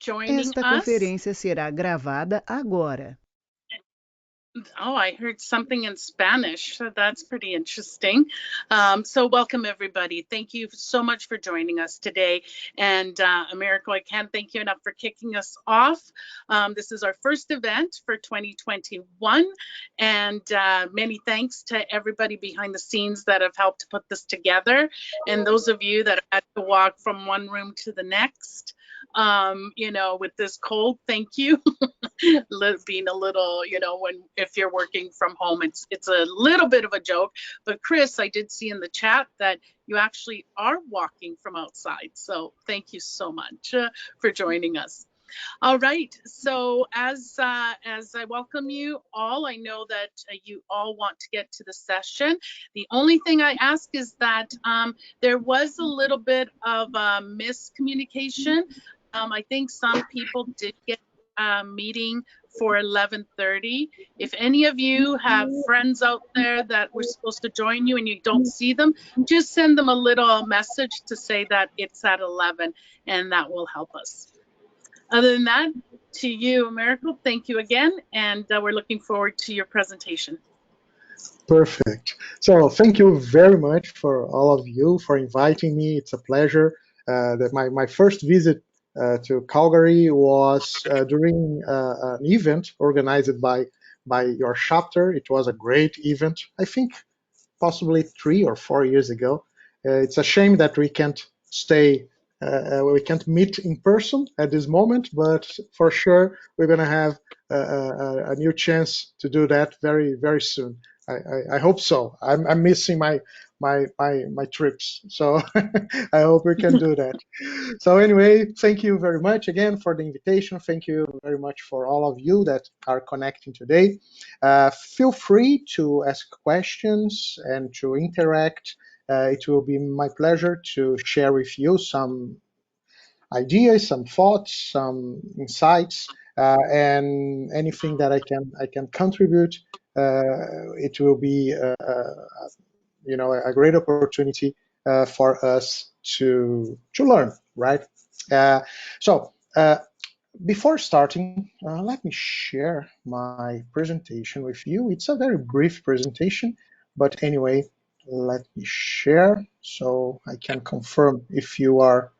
joining Esta us. conferência será gravada agora. Oh, I heard something in Spanish, so that's pretty interesting. So welcome, everybody. Thank you so much for joining us today. And Americo, I can't thank you enough for kicking us off. This is our first event for 2021. And many thanks to everybody behind the scenes that have helped put this together. And those of you that had to walk from one room to the next, you know, with this cold, thank you. Being a little, you know, if you're working from home, it's a little bit of a joke. But Chris, I did see in the chat that you actually are walking from outside. So thank you so much for joining us. All right, so as I welcome you all, I know that you all want to get to the session. The only thing I ask is that there was a little bit of miscommunication. I think some people did get a meeting for 11:30. If any of you have friends out there that were supposed to join you and you don't see them, just send them a little message to say that it's at 11, and that will help us. Other than that, to you, Americo, thank you again, and we're looking forward to your presentation. Perfect. So thank you very much for all of you for inviting me. It's a pleasure. My first visit to Calgary was during an event organized by your chapter. It was a great event, I think possibly 3 or 4 years ago. It's a shame that we can't we can't meet in person at this moment, but for sure we're going to have a new chance to do that very, very soon. I hope so. I'm missing my trips, so I hope we can do that. So anyway, thank you very much again for the invitation. Thank you very much for all of you that are connecting today. Feel free to ask questions and to interact. It will be my pleasure to share with you some ideas, some thoughts, some insights, and anything that I can contribute. It will be you know, a great opportunity for us to learn, right? So before starting, let me share my presentation with you. It's a very brief presentation, but anyway, let me share so I can confirm if you are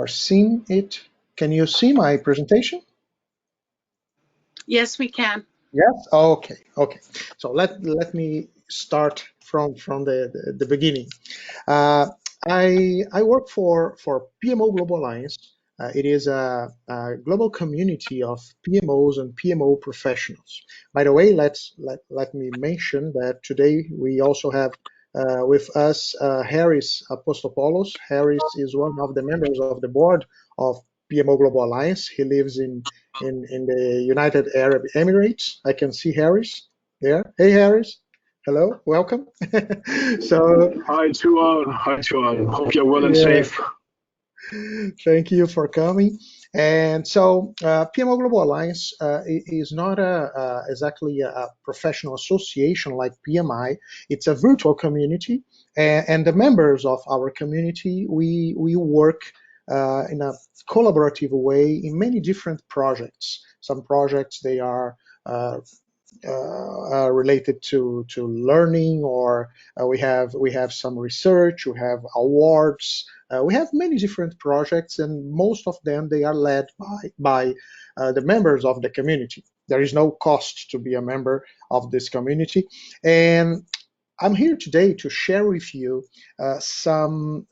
seeing it. Can you see my presentation? Yes, we can. Yes. Okay. Okay. So let me start from the beginning. I work for Pmo Global Alliance. It is a global community of PMOs and PMO professionals. By the way, let me mention that today we also have with us Harris Apostopoulos. Harris is one of the members of the board of Pmo Global Alliance. He lives in the United Arab Emirates. I can see Harris there. Hey, Harris. Hello, welcome. So, hi to all. Hi to all. Hope you're well and yeah, safe. thank you for coming. And so, PMO Global Alliance is not exactly a professional association like PMI. It's a virtual community, and the members of our community, we work in a collaborative way in many different projects. Some projects they are related to learning, or we have some research, we have awards, we have many different projects, and most of them they are led by the members of the community. There is no cost to be a member of this community, and I'm here today to share with you some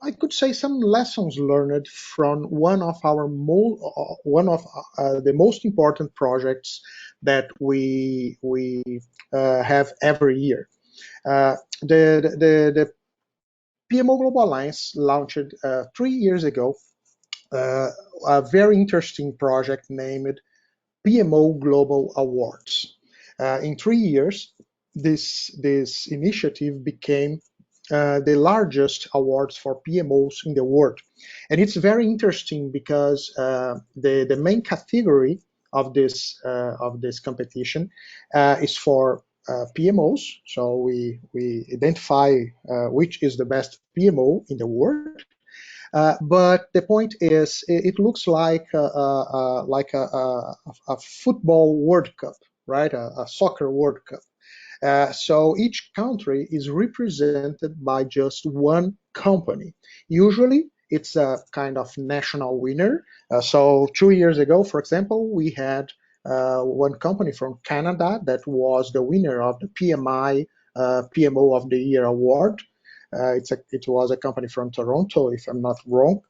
I could say some lessons learned from one of the most important projects that we have every year. The PMO Global Alliance launched 3 years ago a very interesting project named Pmo Global Awards. In 3 years, this initiative became the largest awards for PMOs in the world. And it's very interesting because the main category of this competition is for PMOs. So we identify which is the best PMO in the world. But the point is, it looks like a football World Cup, right? A soccer World Cup. So each country is represented by just one company. Usually, it's a kind of national winner. So 2 years ago, for example, we had one company from Canada that was the winner of the PMI PMO of the Year award. It was a company from Toronto, if I'm not wrong.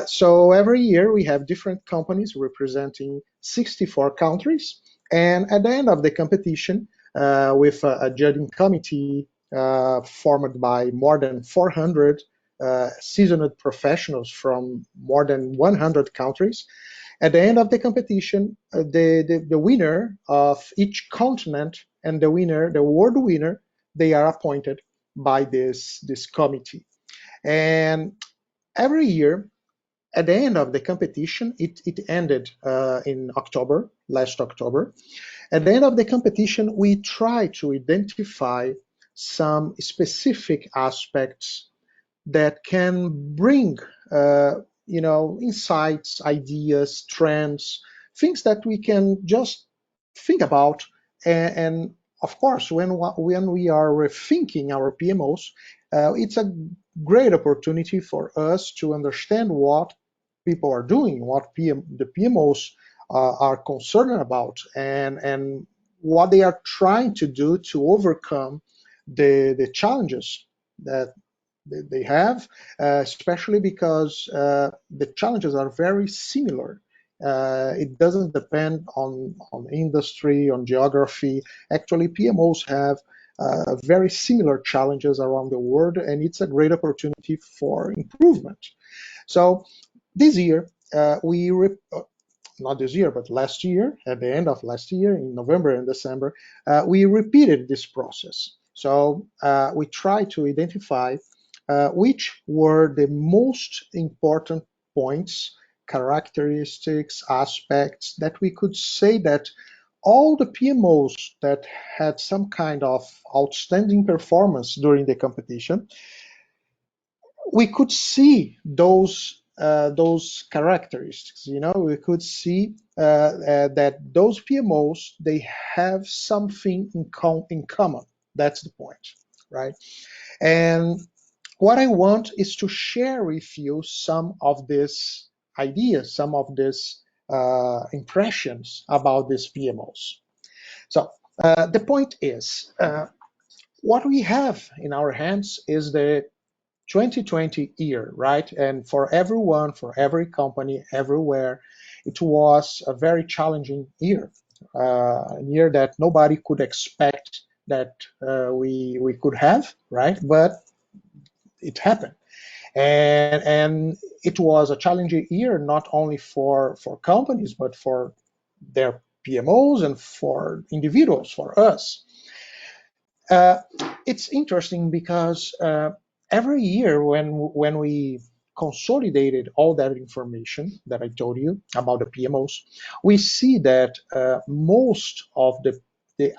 So every year we have different companies representing 64 countries. And at the end of the competition, with a judging committee formed by more than 400 seasoned professionals from more than 100 countries. At the end of the competition, the winner of each continent and the world winner, they are appointed by this committee. And every year, at the end of the competition, it ended in October, last October. At the end of the competition, we try to identify some specific aspects that can bring, insights, ideas, trends, things that we can just think about. And of course, when we are rethinking our PMOs, it's a great opportunity for us to understand what people are doing, what the PMOs are concerned about, and what they are trying to do to overcome the challenges that they have, especially because the challenges are very similar. It doesn't depend on industry, on geography. Actually, PMOs have very similar challenges around the world, and it's a great opportunity for improvement. So this year, not this year, but last year, at the end of last year, in November and December, we repeated this process. So we tried to identify which were the most important points, characteristics, aspects that we could say that all the PMOs that had some kind of outstanding performance during the competition, we could see those characteristics. We could see that those PMOs, they have something in common. That's the point, right? And what I want is to share with you some of these ideas, some of these impressions about these PMOs. So the point is, what we have in our hands is the 2020 year, right? And for everyone, for every company, everywhere, it was a very challenging year, a year that nobody could expect that we could have, right? But it happened. And it was a challenging year, not only for companies, but for their PMOs and for individuals, for us. It's interesting because every year when we consolidated all that information that I told you about the PMOs, we see that most of the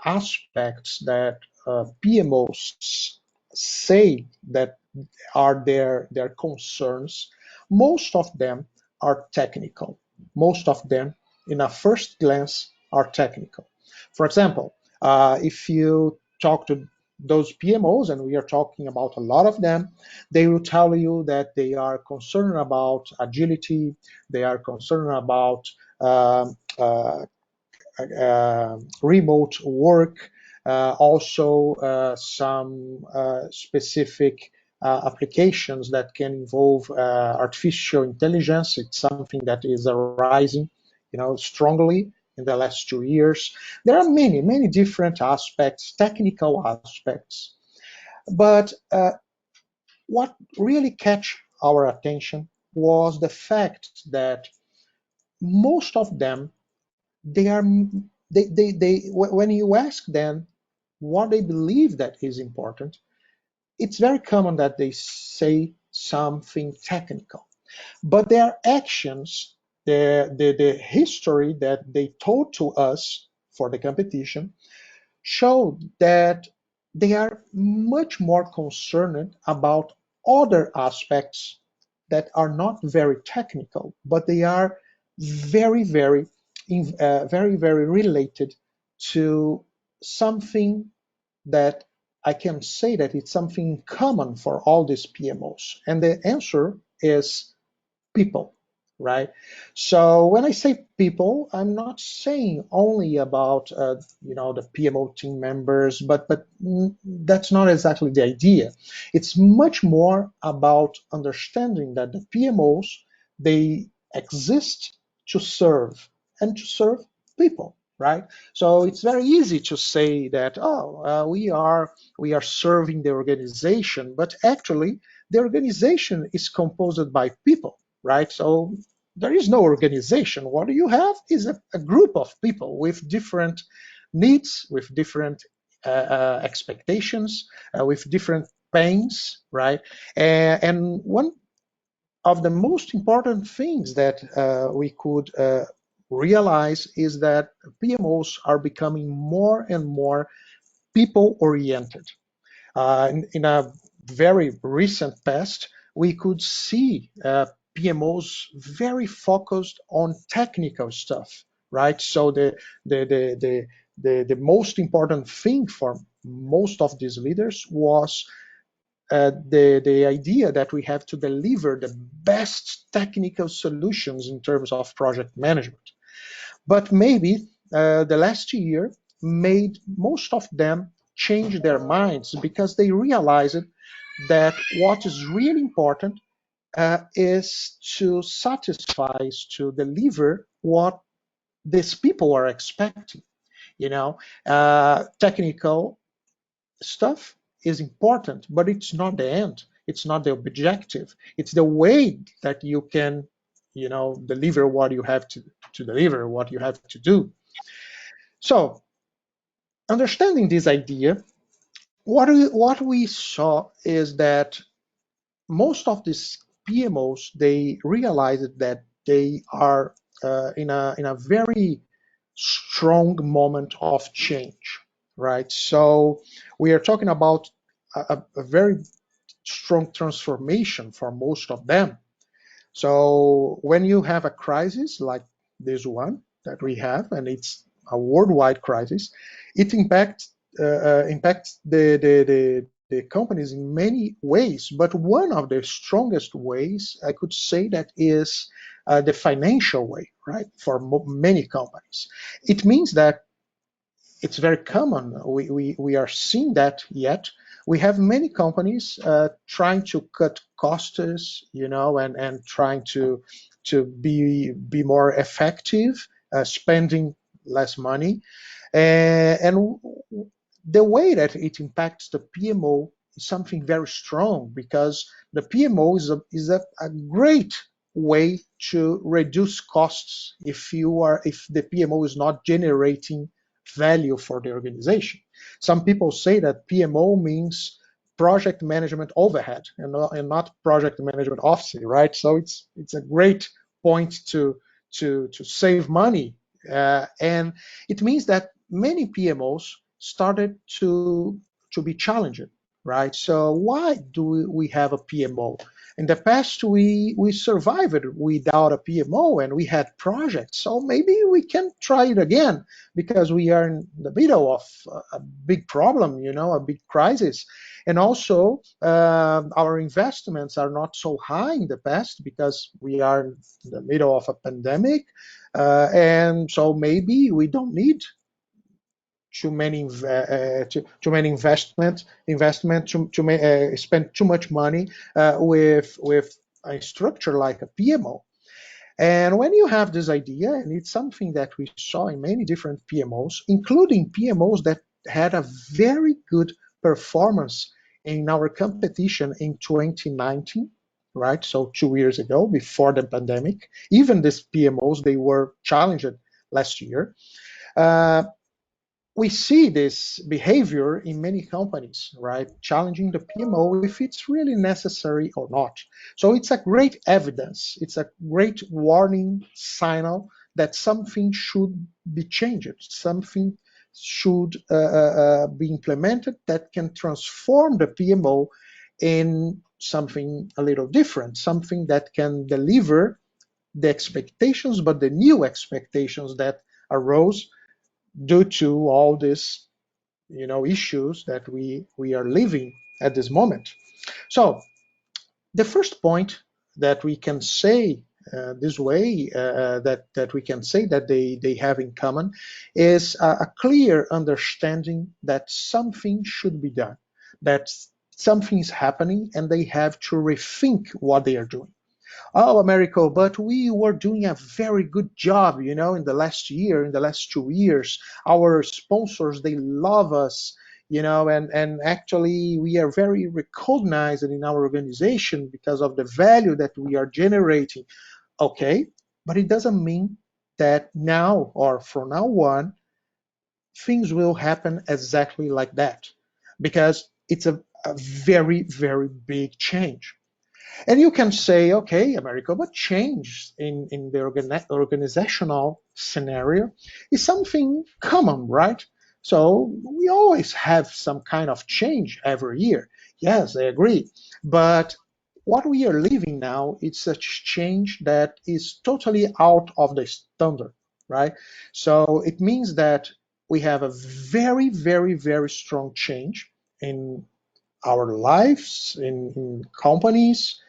aspects that PMOs say that are their concerns, most of them are technical. Most of them, in a first glance, are technical. For example, if you talk to those PMOs, and we are talking about a lot of them, they will tell you that they are concerned about agility, they are concerned about remote work, also some specific applications that can involve artificial intelligence. It's something that is arising, strongly in the last 2 years. There are many different aspects, technical aspects, but what really catch our attention was the fact that most of them, they are they when you ask them what they believe that is important, it's very common that they say something technical, but their actions, the history that they told to us for the competition, show that they are much more concerned about other aspects that are not very technical, but they are very, very related to something that I can say that it's something common for all these PMOs. And the answer is people, right? So when I say people, I'm not saying only about the PMO team members, but that's not exactly the idea. It's much more about understanding that the PMOs, they exist to serve and to serve people, right? So it's very easy to say that, we are serving the organization, but actually the organization is composed by people, right? So there is no organization. What you have is a group of people with different needs, with different expectations, with different pains, right? And one of the most important things that we could realize is that PMOs are becoming more and more people oriented. In a very recent past, we could see PMOs very focused on technical stuff, right? So the most important thing for most of these leaders was the idea that we have to deliver the best technical solutions in terms of project management. But maybe the last year made most of them change their minds because they realized that what is really important is to satisfy, to deliver what these people are expecting. Technical stuff is important, but it's not the end. It's not the objective. It's the way that you can, deliver what you have to deliver, what you have to do. So, understanding this idea, what we saw is that most of these PMOs, they realized that they are in a very strong moment of change, right? So we are talking about a very strong transformation for most of them. So when you have a crisis like this one that we have, and it's a worldwide crisis, it impacts the companies in many ways. But one of the strongest ways I could say that is the financial way, right? For many companies, it means that it's very common. We are seeing that yet. We have many companies trying to cut costs, and trying to be more effective, spending less money, and the way that it impacts the PMO is something very strong because the PMO is a great way to reduce costs if the PMO is not generating value for the organization. Some people say that PMO means project management overhead and not project management office, right? So it's a great point to save money, and it means that many PMOs started to be challenging, right? So why do we have a PMO? In the past, we survived without a PMO and we had projects. So maybe we can try it again because we are in the middle of a big problem, a big crisis. And also, our investments are not so high in the past because we are in the middle of a pandemic. And so maybe we don't need too many investment to spend too much money with a structure like a PMO. And when you have this idea, and it's something that we saw in many different PMOs, including PMOs that had a very good performance in our competition in 2019, right? So 2 years ago, before the pandemic, even these PMOs, they were challenged last year. We see this behavior in many companies, right? Challenging the PMO if it's really necessary or not. So it's a great evidence. It's a great warning signal that something should be changed. Something should be implemented that can transform the PMO in something a little different, something that can deliver the expectations, but the new expectations that arose due to all these issues that we are living at this moment. So the first point that we can say this way, that we can say that they have in common, is a clear understanding that something should be done, that something is happening, and they have to rethink what they are doing. Oh, Americo, but we were doing a very good job, in the last year, in the last 2 years. Our sponsors, they love us, and actually we are very recognized in our organization because of the value that we are generating. Okay, but it doesn't mean that now or from now on, things will happen exactly like that, because it's a very, very big change. And you can say, okay, America, but change in the organizational scenario is something common, right? So we always have some kind of change every year. Yes, I agree. But what we are living now is such change that is totally out of the standard, right? So it means that we have a very, very, very strong change in our lives, in companies,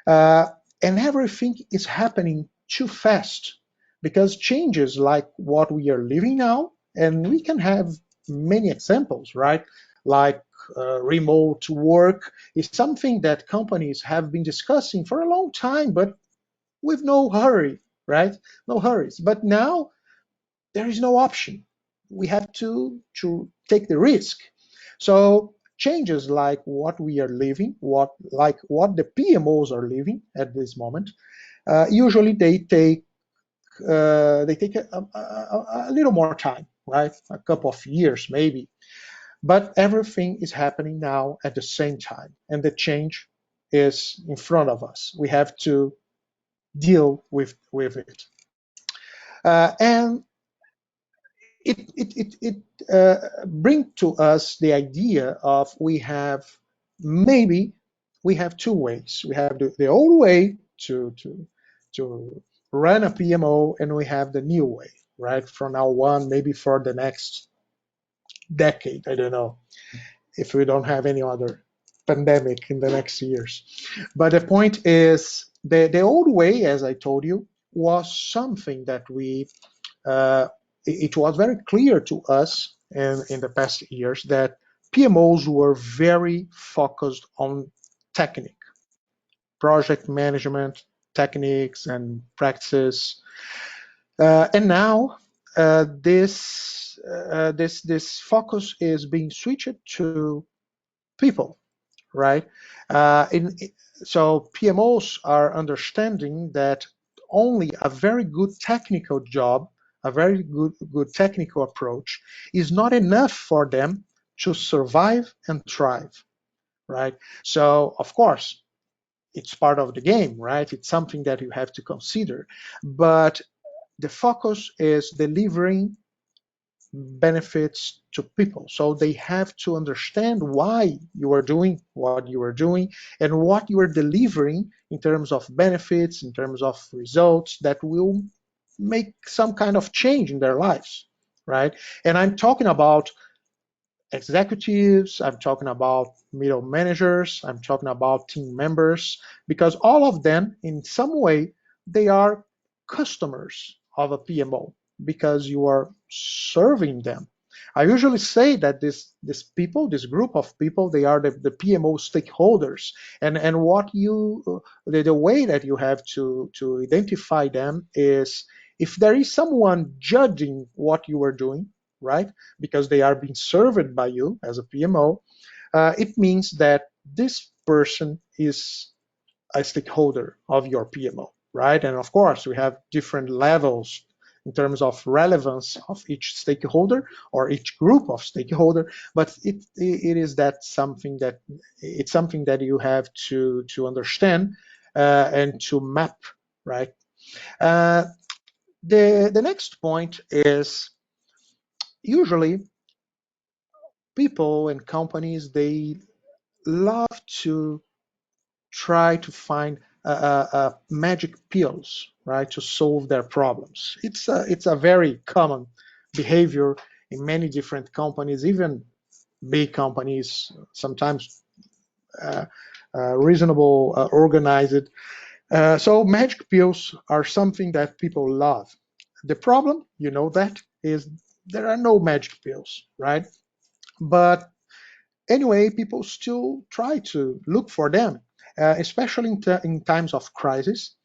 uh, and everything is happening too fast, because changes like what we are living now, and we can have many examples, right? Like remote work is something that companies have been discussing for a long time, but with no hurry, right? No hurries. But now there is no option. We have to take the risk. So changes like what we are living, what the PMOs are living at this moment, usually they take a little more time, right? A couple of years maybe, but everything is happening now at the same time, and the change is in front of us. We have to deal with it, and it bring to us the idea of maybe we have two ways. We have the old way to run a PMO, and we have the new way, right? From now on, maybe for the next decade. I don't know if we don't have any other pandemic in the next years. But the point is, the old way, as I told you, was something that uh, it was very clear to us in the past years that PMOs were very focused on technique, project management techniques and practices. And now this focus is being switched to people, right? Uh, in, so PMOs are understanding that only a very good technical job, a very good technical approach, is not enough for them to survive and thrive, right? So of course, it's part of the game, right? It's something that you have to consider, but the focus is delivering benefits to people. So they have to understand why you are doing what you are doing and what you are delivering in terms of benefits, in terms of results that will make some kind of change in their lives, right? And I'm talking about executives, I'm talking about middle managers, I'm talking about team members, because all of them, in some way, they are customers of a PMO because you are serving them. I usually say that this group of people, they are the PMO stakeholders, and the way that you have to identify them is if there is someone judging what you are doing, right? Because they are being served by you as a PMO, it means that this person is a stakeholder of your PMO, right? And of course, we have different levels in terms of relevance of each stakeholder or each group of stakeholder, but it is something that you have to understand and to map, right? Uh, the next point is usually people and companies, they love to try to find magic pills, right, to solve their problems. It's a very common behavior in many different companies, even big companies, sometimes reasonable, organized. So magic pills are something that people love. The problem, you know, that is there are no magic pills, right? But anyway, people still try to look for them, especially in times of crisis.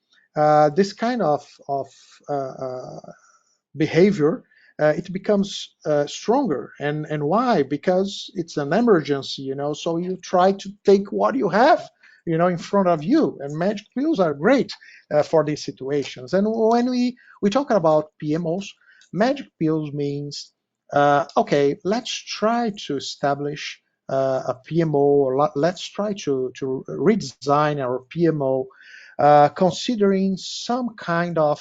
This kind of uh, uh, behavior, it becomes stronger. And why? Because it's an emergency, you know. So you try to take what you have, you know, in front of you. And magic pills are great for these situations. And when we talk about PMOs, magic pills means okay, let's try to establish a PMO, or let's try to redesign our PMO, considering some kind of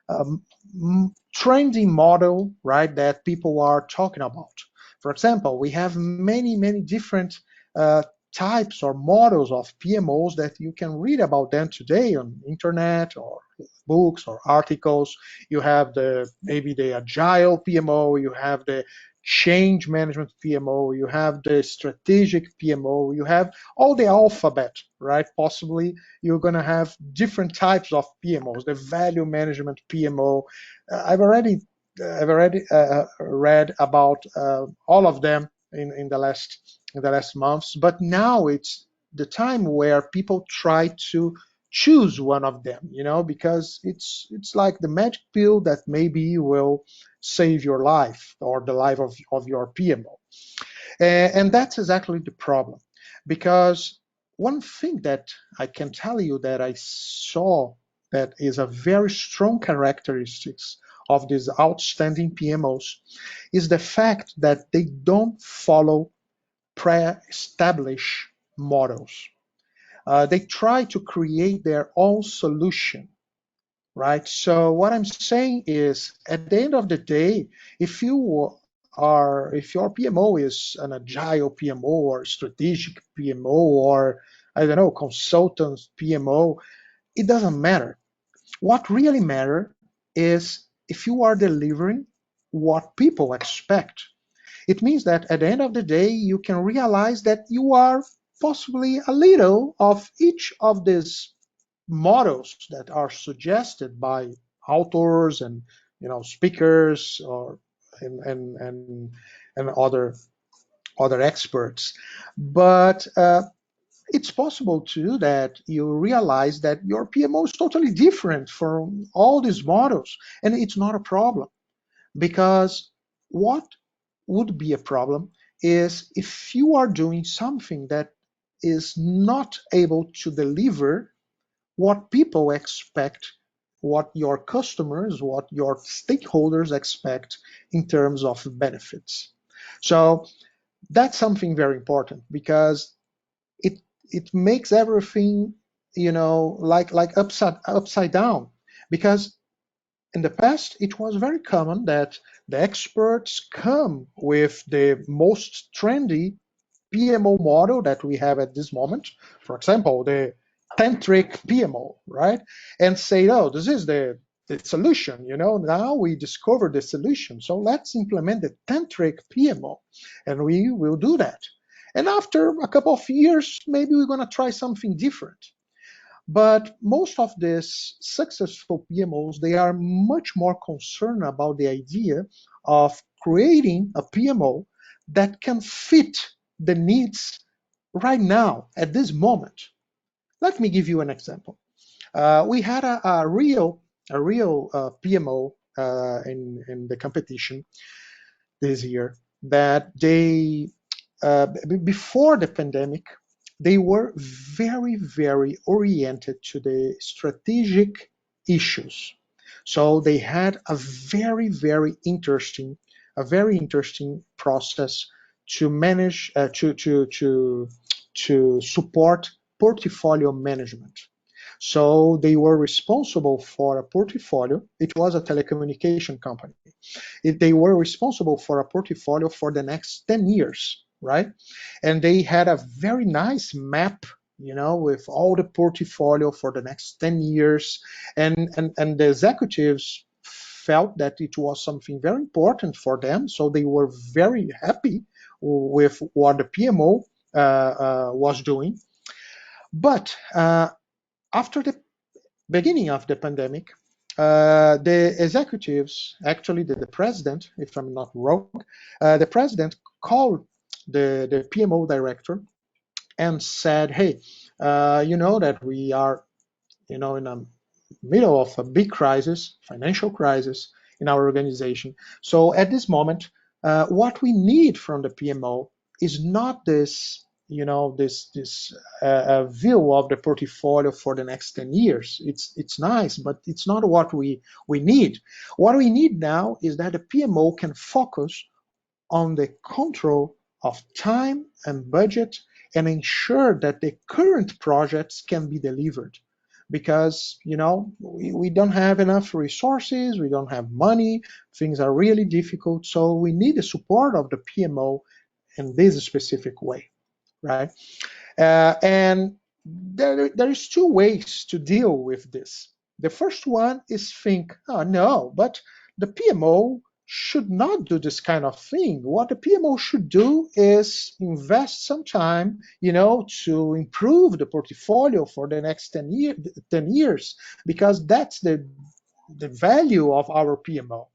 um, trendy model, right, that people are talking about. For example, we have many different uh, types or models of PMOs that you can read about them today on internet or books or articles. You have maybe the agile PMO, you have the change management PMO, you have the strategic PMO, you have all the alphabet, right? Possibly you're going to have different types of PMOs, the value management PMO. I've already read about all of them in the last months, but now it's the time where people try to choose one of them, you know, because it's like the magic pill that maybe will save your life or the life of your PMO. And that's exactly the problem. Because one thing that I can tell you that I saw that is a very strong characteristics of these outstanding PMOs is the fact that they don't follow pre-established models. They try to create their own solution, right? So what I'm saying is, at the end of the day, if your PMO is an agile PMO or strategic PMO or I don't know, consultant PMO, it doesn't matter. What really matters is if you are delivering what people expect. It means that at the end of the day, you can realize that you are possibly a little of each of these models that are suggested by authors and, you know, speakers or and other experts. But it's possible too that you realize that your PMO is totally different from all these models, and it's not a problem. Because what would be a problem is if you are doing something that is not able to deliver what people expect, what your customers, what your stakeholders expect in terms of benefits. So that's something very important because it it makes everything, you know, like upside down. Because in the past, it was very common that the experts come with the most trendy PMO model that we have at this moment. For example, the tantric PMO, right? And say, oh, this is the solution. You know, now we discovered the solution. So let's implement the tantric PMO. And we will do that. And after a couple of years, maybe we're going to try something different. But most of these successful PMOs, they are much more concerned about the idea of creating a PMO that can fit the needs right now at this moment. Let me give you an example. We had a real PMO in the competition this year that before the pandemic, they were very oriented to the strategic issues. So they had a very interesting process to manage, to support portfolio management. So they were responsible for a portfolio. It was a telecommunication company. They were responsible for a portfolio for the next 10 years, right? And they had a very nice map, with all the portfolio for the next 10 years. And the executives felt that it was something very important for them. So they were very happy with what the PMO was doing. But after the beginning of the pandemic, the executives, actually the president, if I'm not wrong, the president called the PMO director and said, hey, you know that we are, in the middle of a big crisis, financial crisis in our organization. So at this moment, what we need from the PMO is not this, this view of the portfolio for the next 10 years. It's nice, but it's not what we need. What we need now is that the PMO can focus on the control of time and budget and ensure that the current projects can be delivered. Because, we don't have enough resources, we don't have money, things are really difficult. So we need the support of the PMO in this specific way, right? And there is two ways to deal with this. The first one is think, oh no, but the PMO should not do this kind of thing. What the PMO should do is invest some time, to improve the portfolio for the next 10 years, because that's the value of our PMO.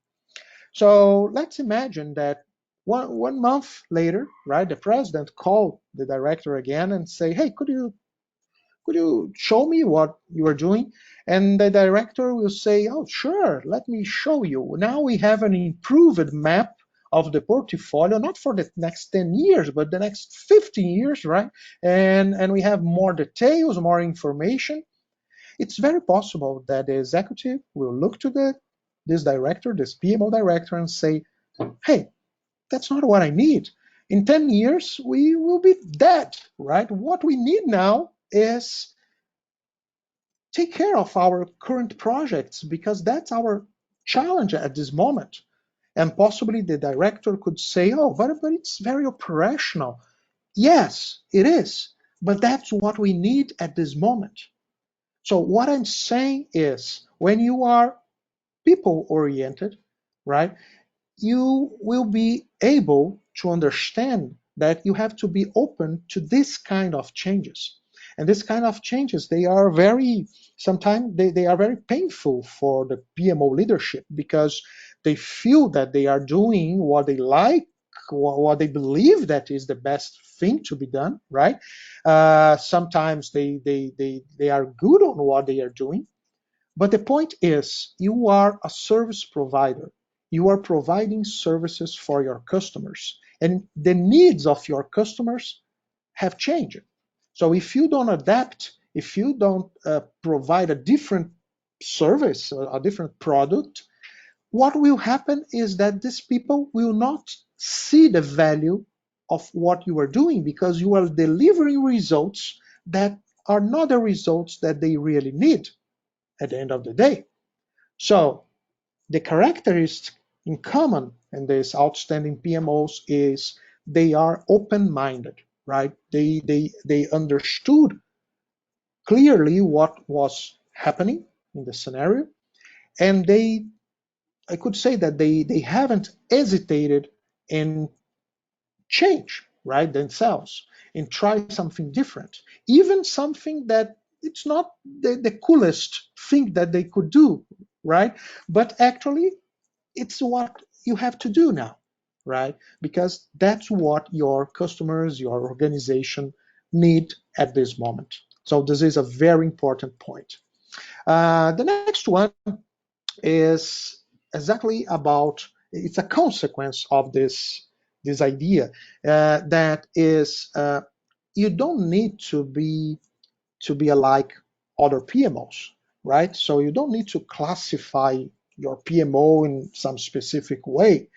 So let's imagine that one month later, right, the president called the director again and say, hey, could you show me what you are doing? And the director will say, oh, sure, let me show you. Now we have an improved map of the portfolio, not for the next 10 years, but the next 15 years, right? And we have more details, more information. It's very possible that the executive will look to this director, this PMO director, and say, hey, that's not what I need. In 10 years, we will be dead, right? What we need now is take care of our current projects, because that's our challenge at this moment. And possibly the director could say, oh, but it's very operational. Yes, it is. But that's what we need at this moment. So what I'm saying is, when you are people oriented, right, you will be able to understand that you have to be open to this kind of changes. And this kind of changes, they are sometimes they are very painful for the PMO leadership, because they feel that they are doing what they like, what they believe that is the best thing to be done, right? Sometimes they are good on what they are doing. But the point is, you are a service provider. You are providing services for your customers, and the needs of your customers have changed. So if you don't adapt, if you don't provide a different service, a different product, what will happen is that these people will not see the value of what you are doing, because you are delivering results that are not the results that they really need at the end of the day. So the characteristic in common in these outstanding PMOs is they are open-minded, right? They understood clearly what was happening in the scenario, and I could say that they haven't hesitated in change, right, themselves, and try something different, even something that it's not the coolest thing that they could do, right? But actually, it's what you have to do now, right? Because that's what your customers, your organization need at this moment. So this is a very important point. The next one is exactly about, it's a consequence of this idea, that is, you don't need to be like other PMOs, right? So you don't need to classify your PMO in some specific way.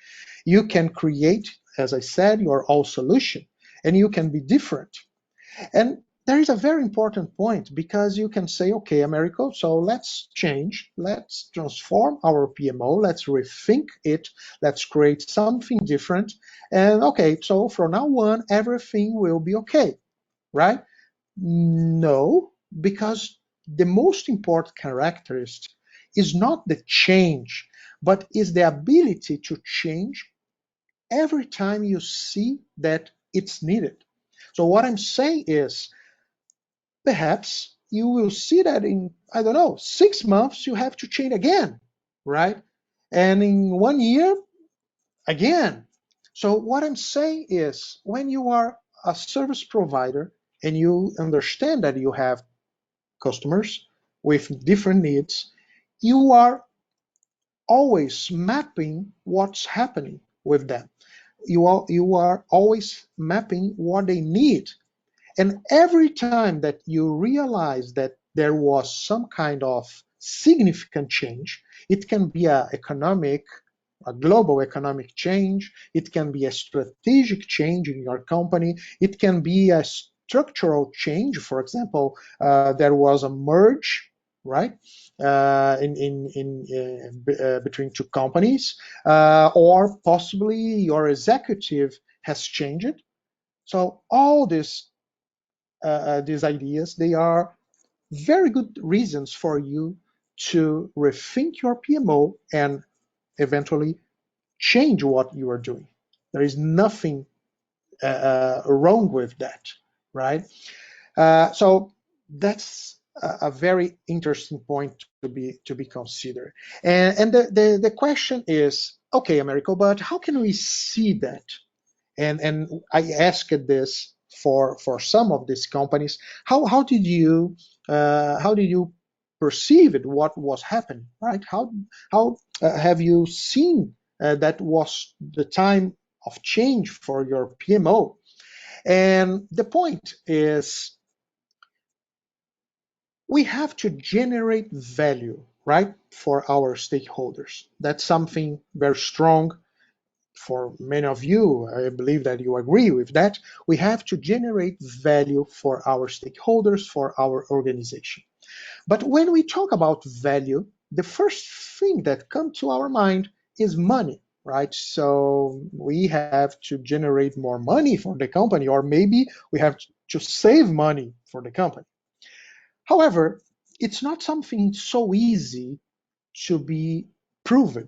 You can create, as I said, your own solution, and you can be different. And there is a very important point, because you can say, okay, Americo, so let's change, let's transform our PMO, let's rethink it, let's create something different. And okay, so from now on, everything will be okay, right? No, because the most important characteristic is not the change, but is the ability to change every time you see that it's needed. So what I'm saying is, perhaps you will see that in, I don't know, 6 months you have to change again, right? And in 1 year, again. So what I'm saying is, when you are a service provider and you understand that you have customers with different needs, you are always mapping what's happening with them. You are always mapping what they need. And every time that you realize that there was some kind of significant change, it can be a global economic change, it can be a strategic change in your company, it can be a structural change. For example, there was a merge, right, between two companies, or possibly your executive has changed. So all these ideas, they are very good reasons for you to rethink your PMO and eventually change what you are doing. There is nothing wrong with that, right? So that's a very interesting point to be considered. And the question is, okay, Americo, but how can we see that? And I asked this for some of these companies. How did you perceive it? What was happening, right? How have you seen that was the time of change for your PMO? And the point is, we have to generate value, right, for our stakeholders. That's something very strong for many of you. I believe that you agree with that. We have to generate value for our stakeholders, for our organization. But when we talk about value, the first thing that comes to our mind is money, right? So we have to generate more money for the company, or maybe we have to save money for the company. However, it's not something so easy to be proven,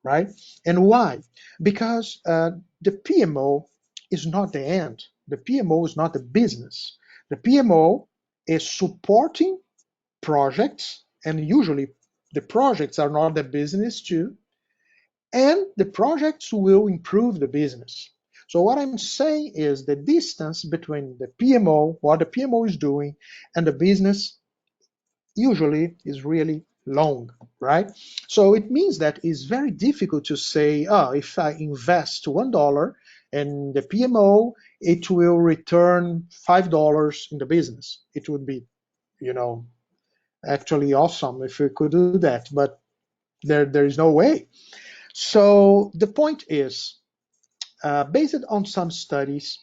right? And why? Because the PMO is not the end. The PMO is not the business. The PMO is supporting projects, and usually the projects are not the business too, and the projects will improve the business. So what I'm saying is, the distance between the PMO, what the PMO is doing, and the business usually is really long, right? So it means that it's very difficult to say, oh, if I invest $1 in the PMO, it will return $5 in the business. It would be, you know, actually awesome if we could do that, but there is no way. So the point is, based on some studies,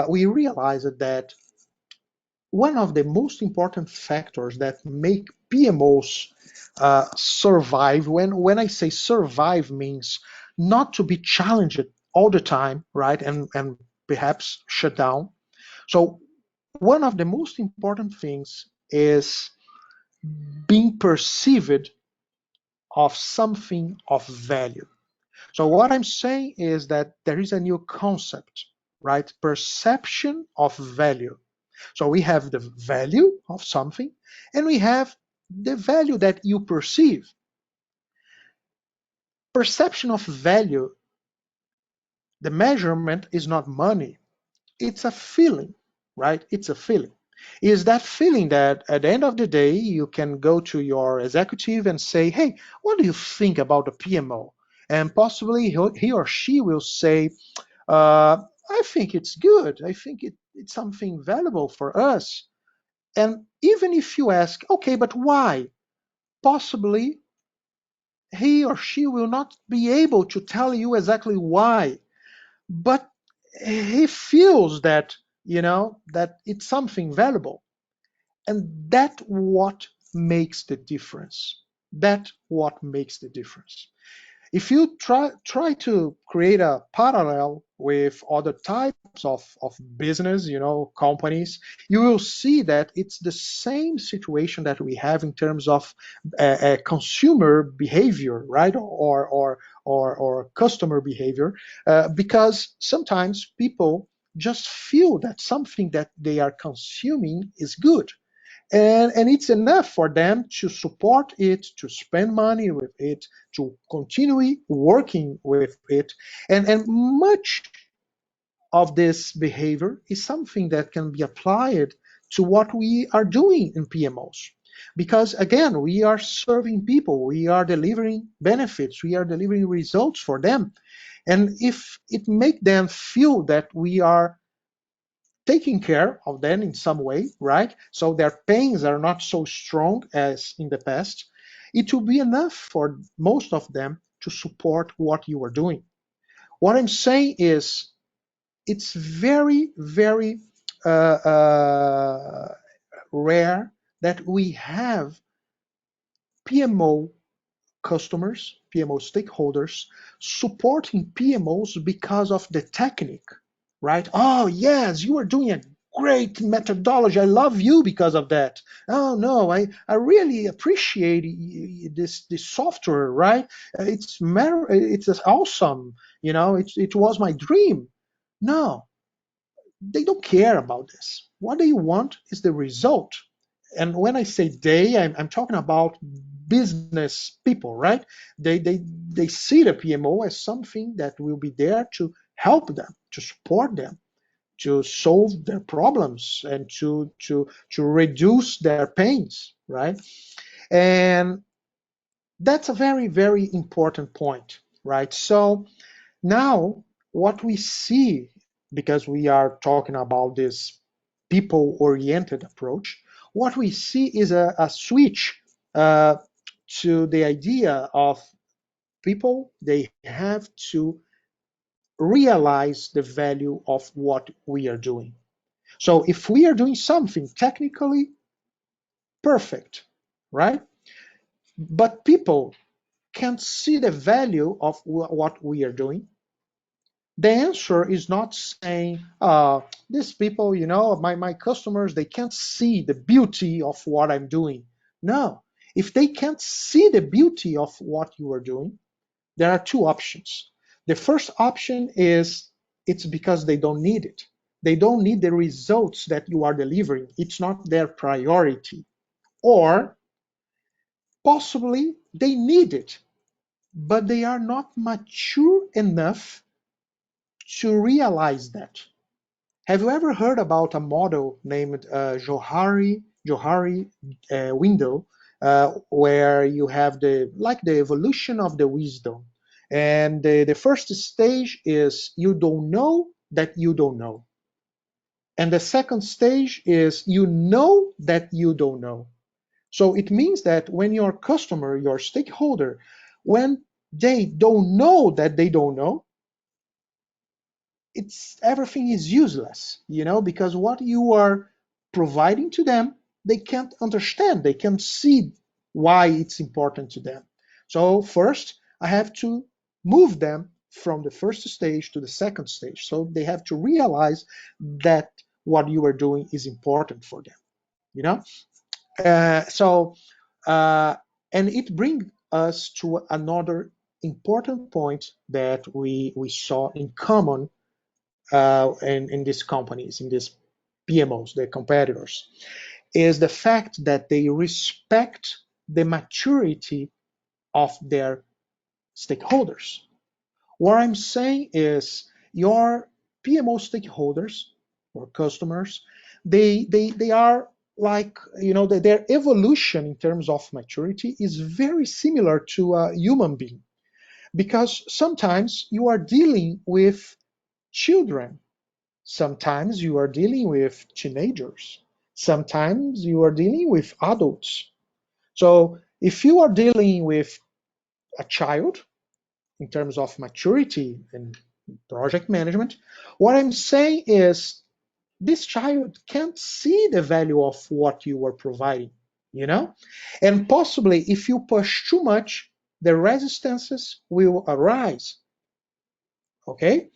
we realized that one of the most important factors that make PMOs survive, when I say survive, means not to be challenged all the time, right? And perhaps shut down. So one of the most important things is being perceived of something of value. So what I'm saying is that there is a new concept, right? Perception of value. So we have the value of something, and we have the value that you perceive. Perception of value, the measurement is not money, it's a feeling, right? It's a feeling. Is that feeling that at the end of the day, you can go to your executive and say, hey, what do you think about the PMO? And possibly he or she will say, I think it's good. I think it's something valuable for us. And even if you ask, okay, but why? Possibly he or she will not be able to tell you exactly why, but he feels that, that it's something valuable. And that what makes the difference. That what makes the difference. If you try to create a parallel with other types of business, companies, you will see that it's the same situation that we have in terms of consumer behavior, right, or customer behavior, because sometimes people just feel that something that they are consuming is good, and it's enough for them to support it, to spend money with it, to continue working with it, and much of this behavior is something that can be applied to what we are doing in PMOs. Because again, we are serving people, we are delivering benefits, we are delivering results for them. And if it make them feel that we are taking care of them in some way, right? So their pains are not so strong as in the past. It will be enough for most of them to support what you are doing. What I'm saying is, it's very, very rare that we have PMO customers, PMO stakeholders supporting PMOs because of the technique, right? Oh, yes, you are doing a great methodology. I love you because of that. Oh, no, I really appreciate this software, right? It's awesome. It was my dream. No, they don't care about this. What they want is the result. And when I say they, I'm talking about business people, right? They see the PMO as something that will be there to help them, to support them, to solve their problems, and to reduce their pains, right? And that's a very, very important point, right? So now, what we see, because we are talking about this people-oriented approach, what we see is a switch to the idea of people, they have to realize the value of what we are doing. So if we are doing something technically perfect, right? But people can't see the value of what we are doing, the answer is not saying, these people, my customers, they can't see the beauty of what I'm doing. No. If they can't see the beauty of what you are doing, there are two options. The first option is it's because they don't need it. They don't need the results that you are delivering. It's not their priority. Or possibly they need it, but they are not mature enough to realize that. Have you ever heard about a model named Johari window, where you have the evolution of the wisdom, and the first stage is you don't know that you don't know, and the second stage is you know that you don't know. So it means that when your customer, your stakeholder, when they don't know that they don't know, it's everything is useless, because what you are providing to them, they can't understand, they can't see why it's important to them. So first I have to move them from the first stage to the second stage, so they have to realize that what you are doing is important for them, you know so uh, and it brings us to another important point that we saw in common in these companies, in these PMOs, the competitors, is the fact that they respect the maturity of their stakeholders. What I'm saying is your PMO stakeholders or customers, they are like, their evolution in terms of maturity is very similar to a human being, because sometimes you are dealing with children. Sometimes you are dealing with teenagers. Sometimes you are dealing with adults. So if you are dealing with a child in terms of maturity and project management, what I'm saying is this child can't see the value of what you are providing, you know? And possibly if you push too much, the resistances will arise. Okay,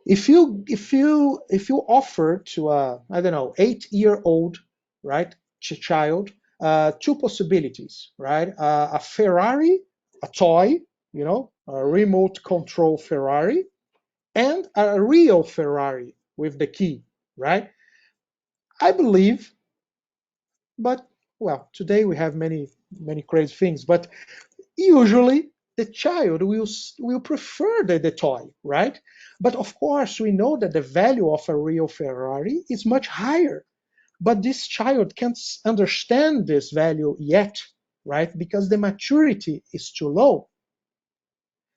if you offer to a, I don't know, 8-year-old, right, child, two possibilities, right, a Ferrari, a toy, a remote control Ferrari, and a real Ferrari with the key, right? I believe, but well, today we have many crazy things, but usually the child will prefer the toy, right? But of course, we know that the value of a real Ferrari is much higher. But this child can't understand this value yet, right? Because the maturity is too low.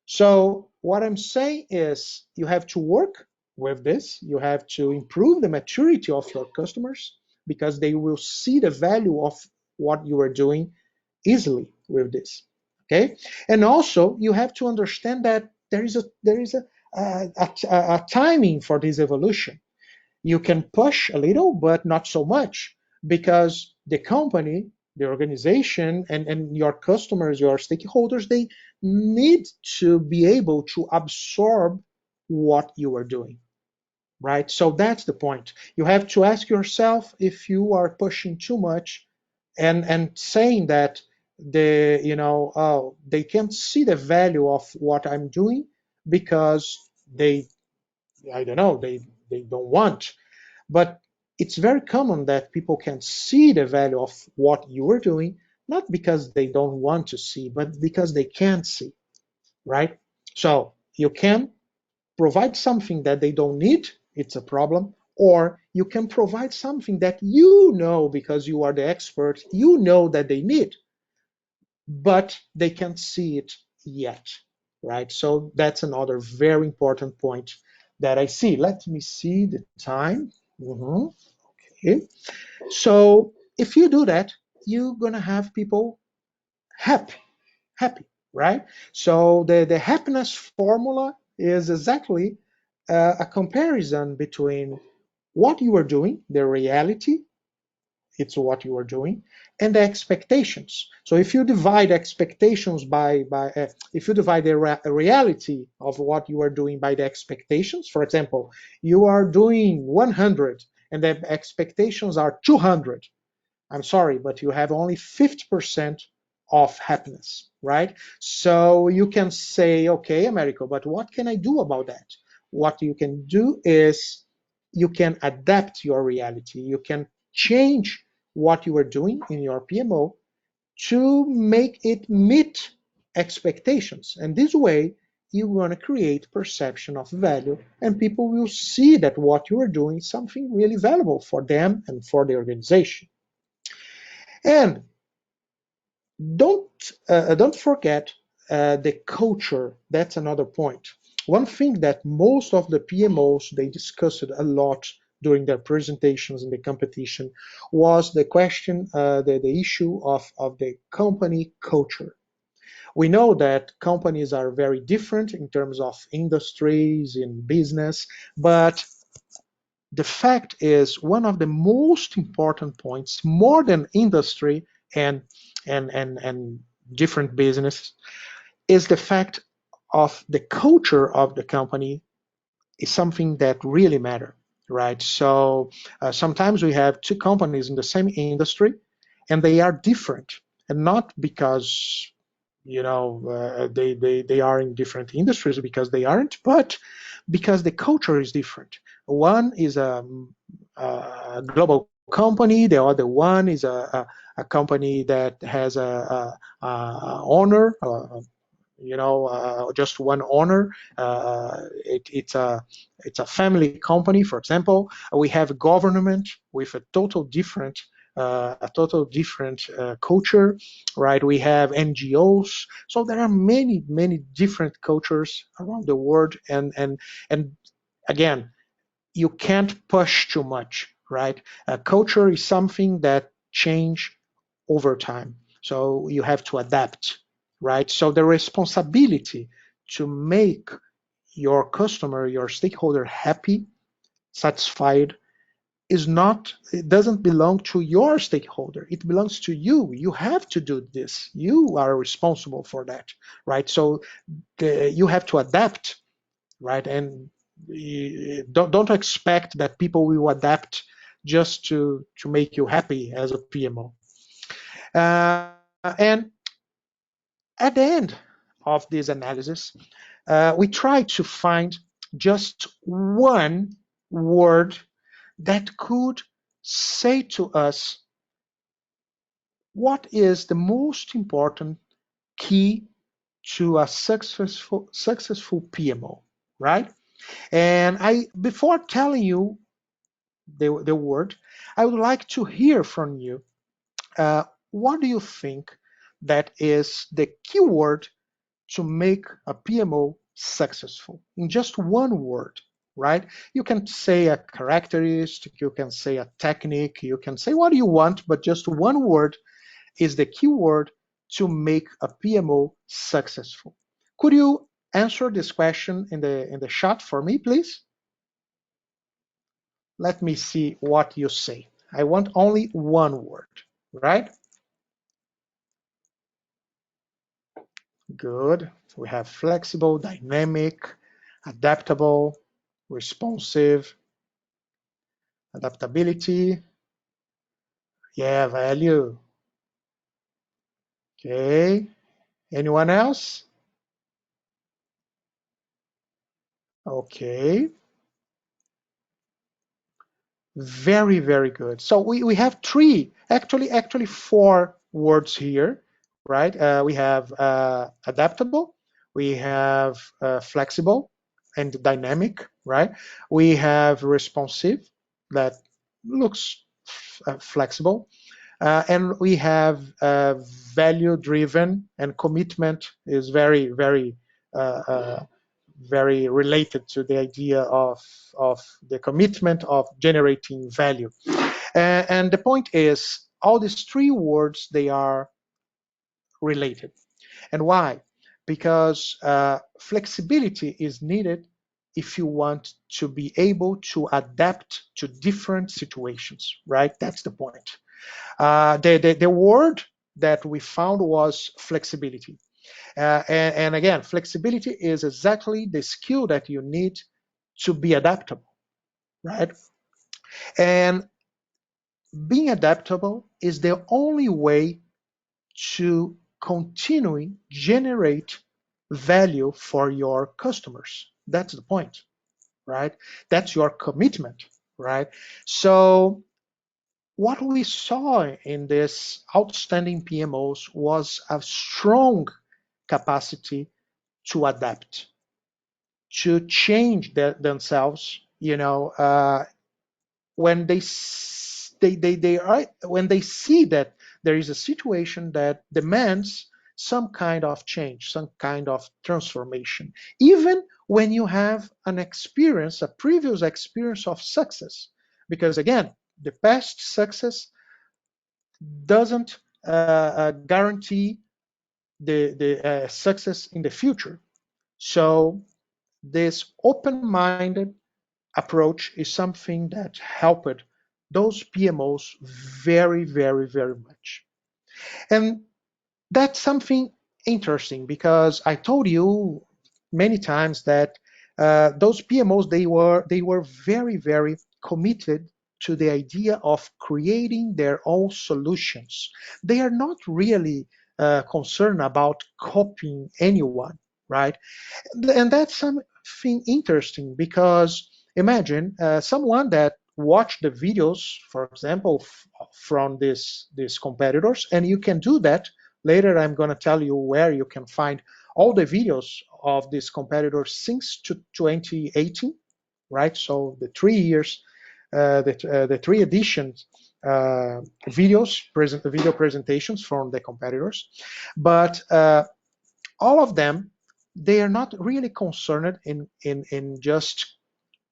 So what I'm saying is you have to work with this. You have to improve the maturity of your customers because they will see the value of what you are doing easily with this. Okay, and also you have to understand that there is a timing for this evolution. You can push a little, but not so much, because the company, the organization, and your customers, your stakeholders, they need to be able to absorb what you are doing, right? So that's the point. You have to ask yourself if you are pushing too much and saying that they can't see the value of what I'm doing because they, I don't know, they don't want. But it's very common that people can see the value of what you are doing, not because they don't want to see, but because they can't see, right? So you can provide something that they don't need, it's a problem, or you can provide something that you know because you are the expert, you know that they need, but they can't see it yet, right? So that's another very important point that I see. Let me see the time. Okay. So if you do that, you're gonna have people happy, happy, right? So the happiness formula is exactly a comparison between what you are doing, the reality, it's what you are doing, and the expectations. So if you divide expectations by if you divide the reality of what you are doing by the expectations, for example, you are doing 100 and the expectations are 200. I'm sorry, but you have only 50% of happiness, right? So you can say, okay, Americo, but what can I do about that? What you can do is you can adapt your reality. You can change what you are doing in your PMO to make it meet expectations. And this way, you're going to create perception of value, and people will see that what you are doing is something really valuable for them and for the organization. And don't forget the culture. That's another point. One thing that most of the PMOs they discussed a lot during their presentations in the competition was the question, the issue of the company culture. We know that companies are very different in terms of industries in business, but the fact is one of the most important points, more than industry and and different business, is the fact of the culture of the company is something that really matter, right? So sometimes we have two companies in the same industry and they are different, and not because they are in different industries, because they aren't, but because the culture is different. One is a global company, the other one is a company that has a owner, just one owner. It's a family company, for example. We have a government with a total different culture, right? We have NGOs, so there are many different cultures around the world, and again, you can't push too much, right? Culture is something that change over time, so you have to adapt, right? So the responsibility to make your customer, your stakeholder happy, satisfied, is not, it doesn't belong to your stakeholder. It belongs to you. You have to do this. You are responsible for that, right? So you have to adapt, right? And don't expect that people will adapt just to make you happy as a PMO. And at the end of this analysis, we try to find just one word that could say to us what is the most important key to a successful PMO, right? And before telling you the word, I would like to hear from you. What do you think that is the keyword to make a PMO successful? In just one word, right? You can say a characteristic, you can say a technique, you can say what you want, but just one word is the keyword to make a PMO successful. Could you answer this question in the chat for me, please? Let me see what you say. I want only one word, right? Good. We have flexible, dynamic, adaptable, responsive, adaptability. Yeah, value. Okay. Anyone else? Okay. Very, very good. So we have three, actually four words here, right? We have adaptable, we have flexible and dynamic, right? We have responsive, that looks flexible, and we have value driven, and commitment is uh, uh, very related to the idea of the commitment of generating value. And the point is, all these three words, they are related. And why? Because flexibility is needed if you want to be able to adapt to different situations, right? That's the point. The word that we found was flexibility. And again, flexibility is exactly the skill that you need to be adaptable, right? And being adaptable is the only way to continuing generate value for your customers. That's the point, right? That's your commitment, right? So what we saw in this outstanding PMOs was a strong capacity to adapt, to change themselves, when when they see that there is a situation that demands some kind of change, some kind of transformation, even when you have an experience, a previous experience of success. Because again, the past success doesn't guarantee the success in the future. So this open-minded approach is something that helped those PMOs very, very, very much. And that's something interesting, because I told you many times that those PMOs, they were very, very committed to the idea of creating their own solutions. They are not really concerned about copying anyone, right? And that's something interesting, because imagine someone that watched the videos, for example, from these competitors, and you can do that. Later, I'm going to tell you where you can find all the videos of these competitors since 2018, right? So the 3 years, the 3 editions video presentations from the competitors, but all of them, they are not really concerned in just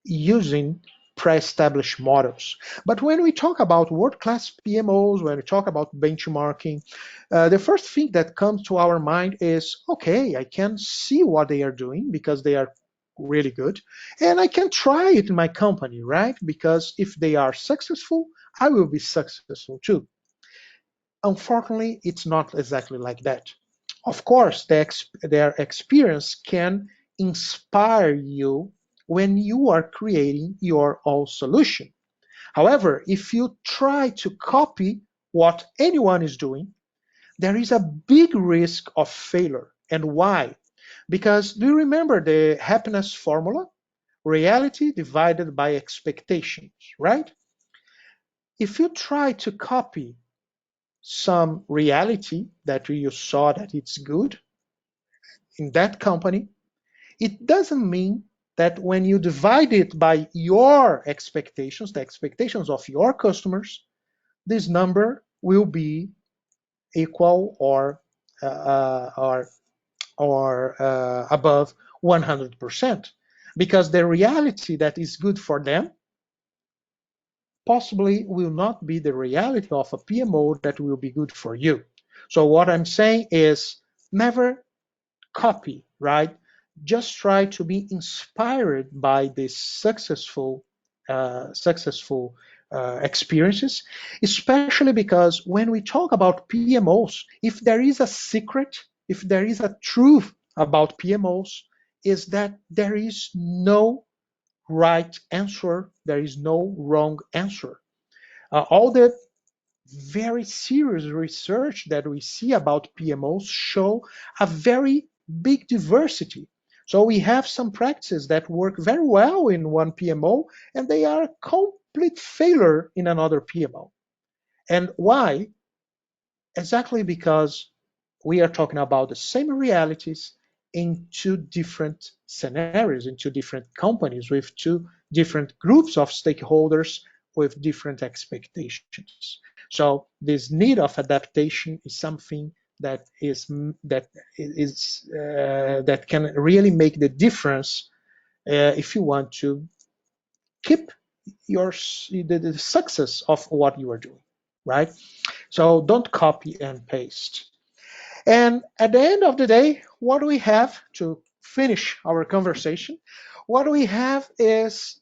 using pre-established models. But when we talk about world-class PMOs, when we talk about benchmarking, the first thing that comes to our mind is, okay, I can see what they are doing because they are really good, and I can try it in my company, right? Because if they are successful, I will be successful too. Unfortunately, it's not exactly like that. Of course, their experience can inspire you when you are creating your own solution. However, if you try to copy what anyone is doing, there is a big risk of failure. And why? Because do you remember the happiness formula? Reality divided by expectations, right? If you try to copy some reality that you saw that it's good in that company, it doesn't mean that when you divide it by your expectations, the expectations of your customers, this number will be equal or above 100%, because the reality that is good for them possibly will not be the reality of a PMO that will be good for you. So what I'm saying is never copy, right? Just try to be inspired by the successful experiences, especially because when we talk about PMOs, if there is a secret, if there is a truth about PMOs, is that there is no right answer, there is no wrong answer. All the very serious research that we see about PMOs show a very big diversity. So we have some practices that work very well in one PMO and they are a complete failure in another PMO. And why? Exactly because we are talking about the same realities in two different scenarios, in two different companies with two different groups of stakeholders with different expectations. So this need of adaptation is something that can really make the difference if you want to keep the success of what you are doing, right? So don't copy and paste. And at the end of the day, what we have to finish our conversation, what we have is,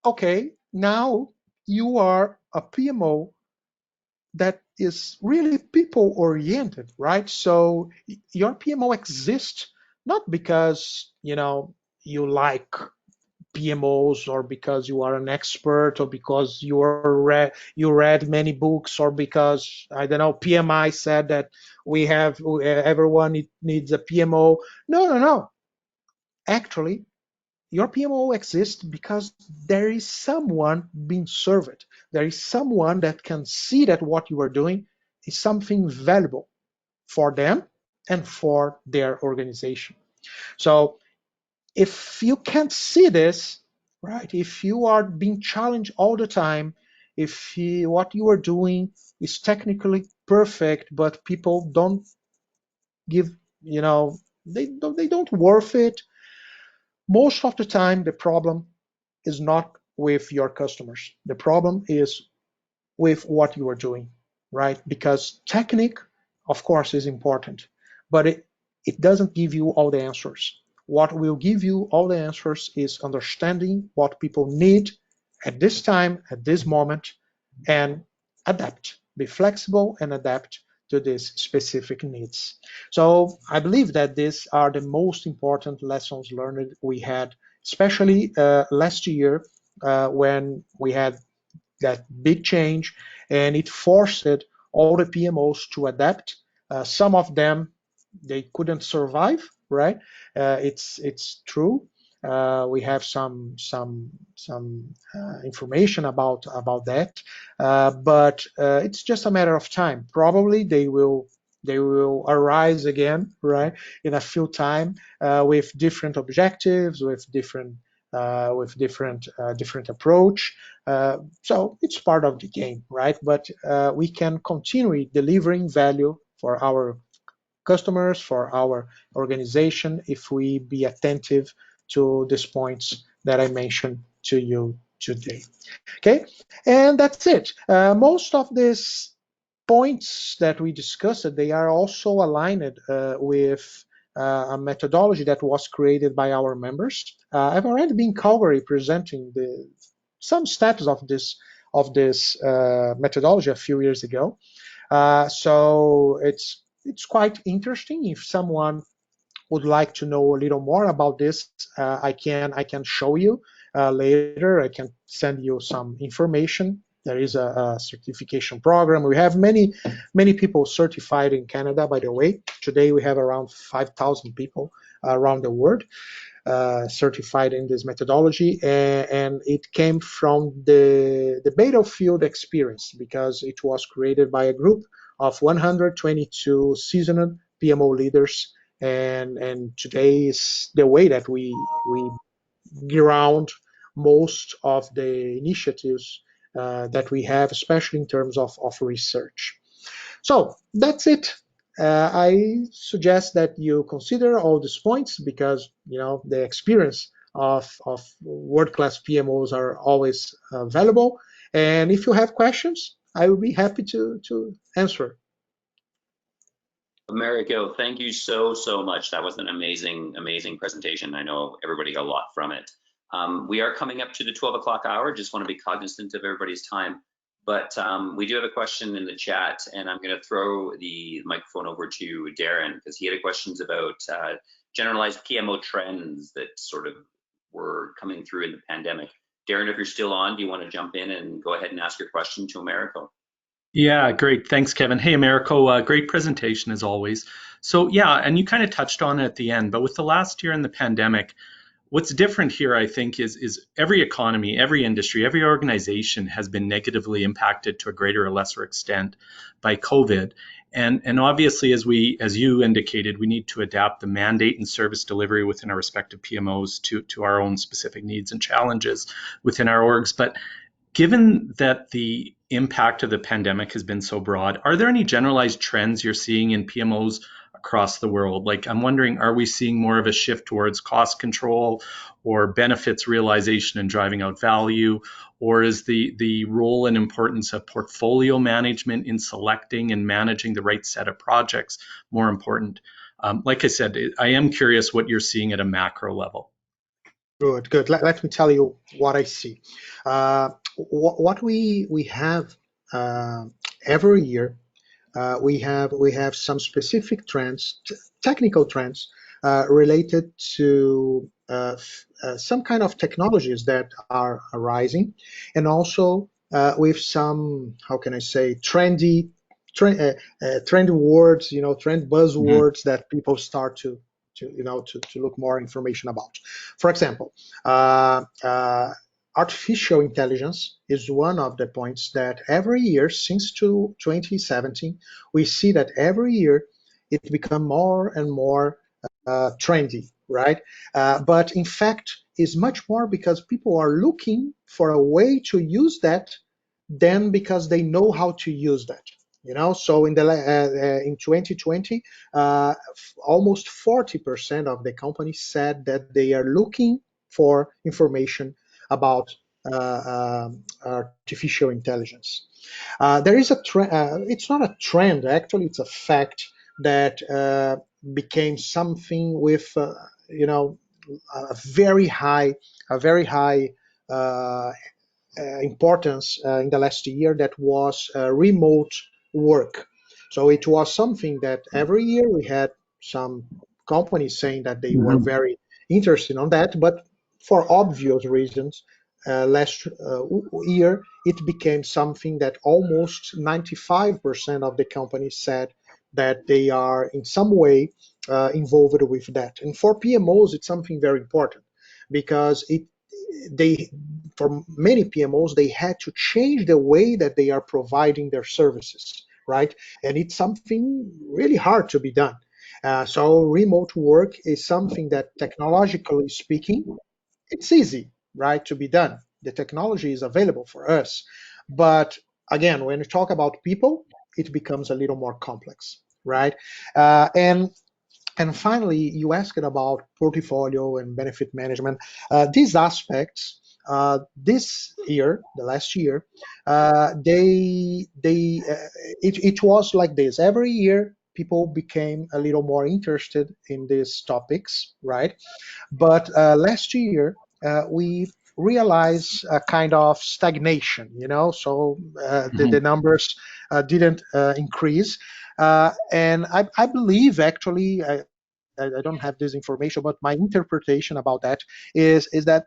okay, now you are a PMO that is really people oriented, right? So your PMO exists not because, you like PMOs or because you are an expert or because you read many books or because I don't know PMI said that everyone needs a PMO. No, no, no. Actually, your PMO exists because there is someone being served. There is someone that can see that what you are doing is something valuable for them and for their organization. So if you can't see this, right, if you are being challenged all the time, if what you are doing is technically perfect, but people don't give, they don't worth it, most of the time the problem is not with your customers. The problem is with what you are doing, right? Because technique, of course, is important, but it doesn't give you all the answers. What will give you all the answers is understanding what people need at this time, at this moment, and adapt. Be flexible and adapt to these specific needs. So I believe that these are the most important lessons learned we had, especially last year when we had that big change, and it forced all the PMOs to adapt. Some of them they couldn't survive, right? It's true. We have some information about that, but it's just a matter of time. Probably they will arise again, right, in a few time with different objectives, with different approach. So it's part of the game, right? But we can continue delivering value for our customers, for our organization, if we be attentive to these points that I mentioned to you today. Okay, and that's it. Most of these points that we discussed, they are also aligned with a methodology that was created by our members. I've already been in Calgary presenting some status of this methodology a few years ago. So it's quite interesting. If someone would like to know a little more about this, I can show you later. I can send you some information. There is a certification program. We have many people certified in Canada, by the way. Today we have around 5,000 people around the world certified in this methodology, and it came from the battlefield experience because it was created by a group of 122 seasoned PMO leaders, and today is the way that we ground most of the initiatives that we have, especially in terms of research. So that's it. I suggest that you consider all these points because the experience of world-class PMOs are always valuable. And if you have questions, I will be happy to answer. Americo, thank you so much. That was an amazing presentation. I know everybody got a lot from it. We are coming up to the 12 o'clock hour. Just want to be cognizant of everybody's time. But we do have a question in the chat, and I'm going to throw the microphone over to Darren because he had questions about generalized PMO trends that sort of were coming through in the pandemic. Darren, if you're still on, do you want to jump in and go ahead and ask your question to Americo? Yeah, great. Thanks, Kevin. Hey, Americo, great presentation as always. So yeah, and you kind of touched on it at the end, but with the last year in the pandemic, what's different here, I think, is every economy, every industry, every organization has been negatively impacted to a greater or lesser extent by COVID. And obviously, as you indicated, we need to adapt the mandate and service delivery within our respective PMOs to our own specific needs and challenges within our orgs. But given that the impact of the pandemic has been so broad, are there any generalized trends you're seeing in PMOs across the world? Like, I'm wondering, are we seeing more of a shift towards cost control or benefits realization and driving out value? Or is the role and importance of portfolio management in selecting and managing the right set of projects more important? Like I said, I am curious what you're seeing at a macro level. Good. Let me tell you what I see. What we have every year, we have some specific trends, technical trends related to some kind of technologies that are arising, and also with some, how can I say, trend words, trend buzzwords that people start to look more information about. For example, artificial intelligence is one of the points that every year since 2017, we see that every year it becomes more and more trendy, right? But in fact, it's much more because people are looking for a way to use that than because they know how to use that. So in 2020, almost 40% of the companies said that they are looking for information about artificial intelligence. There is a trend. It's not a trend, actually. It's a fact that became something with, a very high importance in the last year. That was remote work. So it was something that every year we had some companies saying that they were very interested on that, but for obvious reasons, last year it became something that almost 95% of the companies said that they are in some way involved with that. And for PMOs, it's something very important because for many PMOs, they had to change the way that they are providing their services, right? And it's something really hard to be done. So remote work is something that, technologically speaking, it's easy, right, to be done. The technology is available for us. But again, when you talk about people, it becomes a little more complex, right? And finally, you asked about portfolio and benefit management. These aspects, this year, the last year, it was like this. Every year, people became a little more interested in these topics, right? But last year, we realized a kind of stagnation, so the numbers didn't increase. And I believe, actually, I don't have this information, but my interpretation about that is that